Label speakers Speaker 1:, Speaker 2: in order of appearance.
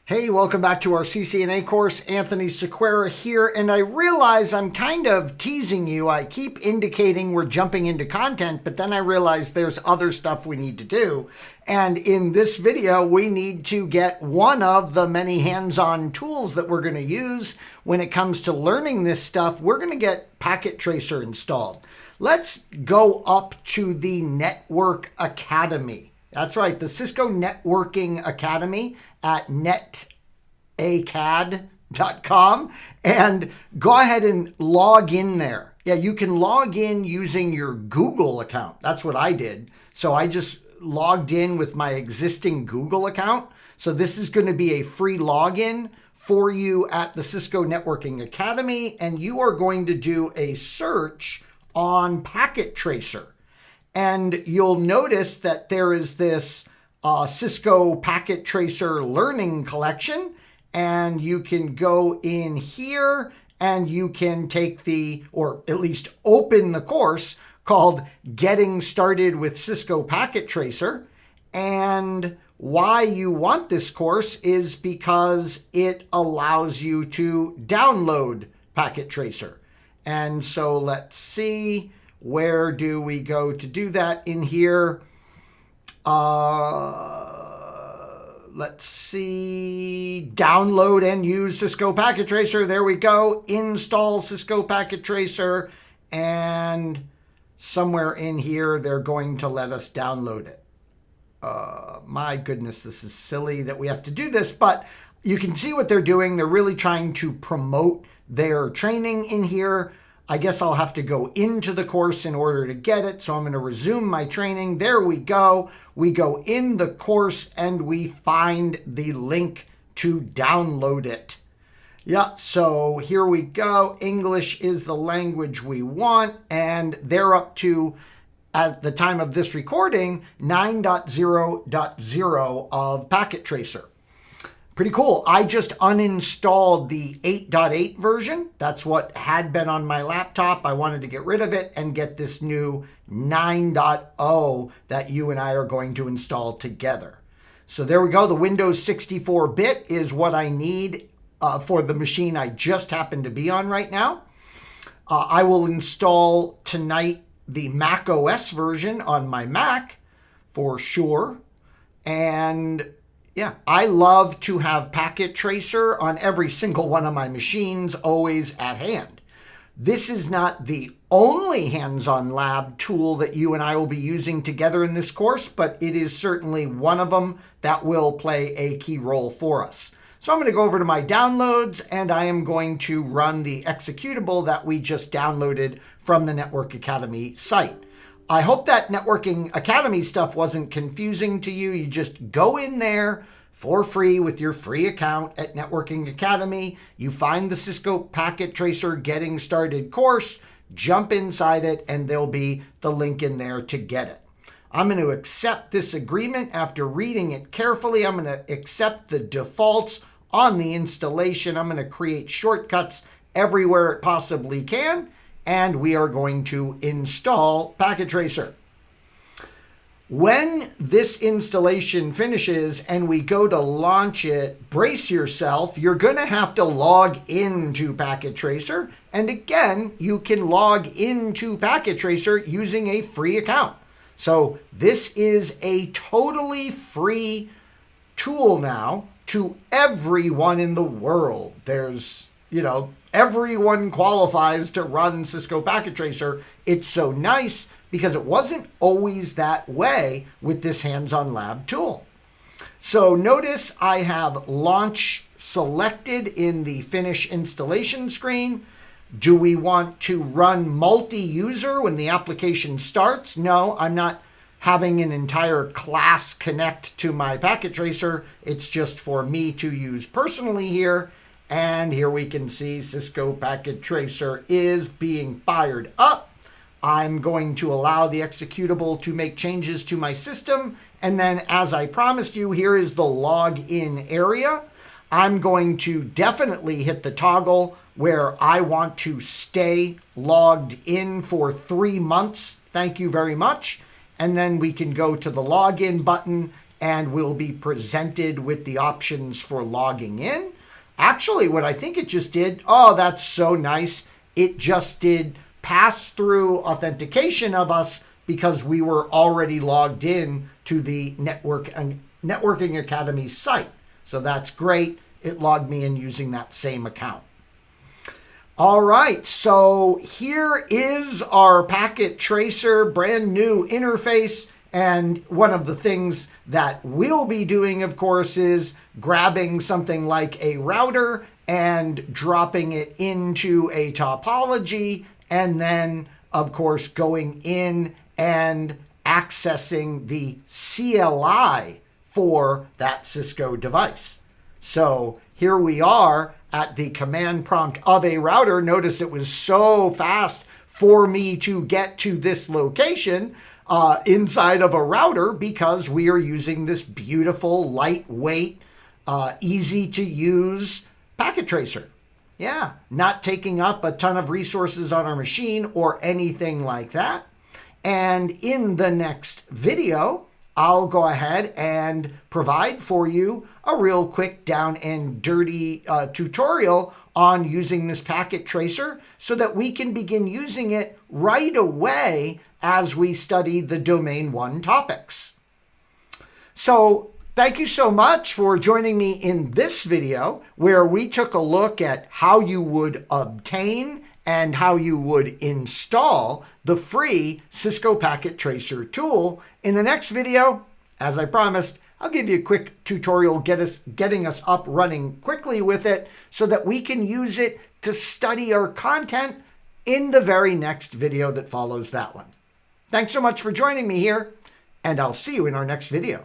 Speaker 1: Hey, welcome back to our CCNA course. Anthony Sequeira here, and I realize I'm kind of teasing you. I keep indicating we're jumping into content, but then I realize there's other stuff we need to do. And in this video, we need to get one of the many hands-on tools that we're going to use when it comes to learning this stuff. We're going to get Packet Tracer installed. Let's go up to the Network Academy. That's right, the Cisco Networking Academy at netacad.com, and go ahead and log in there. Yeah, you can log in using your Google account. That's what I did. So I just logged in with my existing Google account. So this is going to be a free login for you at the Cisco Networking Academy, and you are going to do a search on Packet Tracer. And you'll notice that there is this Cisco Packet Tracer Learning Collection, and you can go in here and you can take or at least open the course called Getting Started with Cisco Packet Tracer. And why you want this course is because it allows you to download Packet Tracer. And so let's see, where do we go to do that in here? Let's see, download and use Cisco Packet Tracer. There we go. Install Cisco Packet Tracer, and somewhere in here, they're going to let us download it. My goodness, this is silly that we have to do this, but you can see what they're doing. They're really trying to promote their training in here. I guess I'll have to go into the course in order to get it. So I'm going to resume my training. There we go. We go in the course and we find the link to download it. Yeah, so here we go. English is the language we want. And they're up to, at the time of this recording, 9.0.0 of Packet Tracer. Pretty cool. I just uninstalled the 8.8 version. That's what had been on my laptop. I wanted to get rid of it and get this new 9.0 that you and I are going to install together. So there we go. The Windows 64-bit is what I need for the machine I just happen to be on right now. I will install tonight the Mac OS version on my Mac for sure. And yeah, I love to have Packet Tracer on every single one of my machines, always at hand. This is not the only hands-on lab tool that you and I will be using together in this course, but it is certainly one of them that will play a key role for us. So I'm going to go over to my downloads, and I am going to run the executable that we just downloaded from the Network Academy site. I hope that Networking Academy stuff wasn't confusing to you. You just go in there for free with your free account at Networking Academy. You find the Cisco Packet Tracer Getting Started course, jump inside it, and there'll be the link in there to get it. I'm going to accept this agreement after reading it carefully. I'm going to accept the defaults on the installation. I'm going to create shortcuts everywhere it possibly can. And we are going to install Packet Tracer. When this installation finishes and we go to launch it, brace yourself. You're going to have to log into Packet Tracer. And again, you can log into Packet Tracer using a free account. So this is a totally free tool now to everyone in the world. There's, everyone qualifies to run Cisco Packet Tracer. It's so nice because it wasn't always that way with this hands-on lab tool. So notice I have launch selected in the finish installation screen. Do we want to run multi-user when the application starts? No, I'm not having an entire class connect to my Packet Tracer. It's just for me to use personally here. And here we can see Cisco Packet Tracer is being fired up. I'm going to allow the executable to make changes to my system. And then, as I promised you, here is the login area. I'm going to definitely hit the toggle where I want to stay logged in for 3 months. Thank you very much. And then we can go to the login button and we'll be presented with the options for logging in. Actually, what I think it just did, oh, that's so nice. It just did pass through authentication of us because we were already logged in to the Networking Academy site. So that's great. It logged me in using that same account. All right, so here is our Packet Tracer, brand new interface. And one of the things that we'll be doing, of course, is grabbing something like a router and dropping it into a topology, and then, of course, going in and accessing the CLI for that Cisco device. So here we are at the command prompt of a router. Notice it was so fast for me to get to this location inside of a router because we are using this beautiful, lightweight, easy to use packet tracer. Yeah, not taking up a ton of resources on our machine or anything like that. And in the next video, I'll go ahead and provide for you a real quick down and dirty tutorial on using this packet tracer so that we can begin using it right away as we study the Domain 1 topics. So thank you so much for joining me in this video where we took a look at how you would obtain and how you would install the free Cisco Packet Tracer tool. In the next video, as I promised, I'll give you a quick tutorial getting us up running quickly with it so that we can use it to study our content in the very next video that follows that one. Thanks so much for joining me here, and I'll see you in our next video.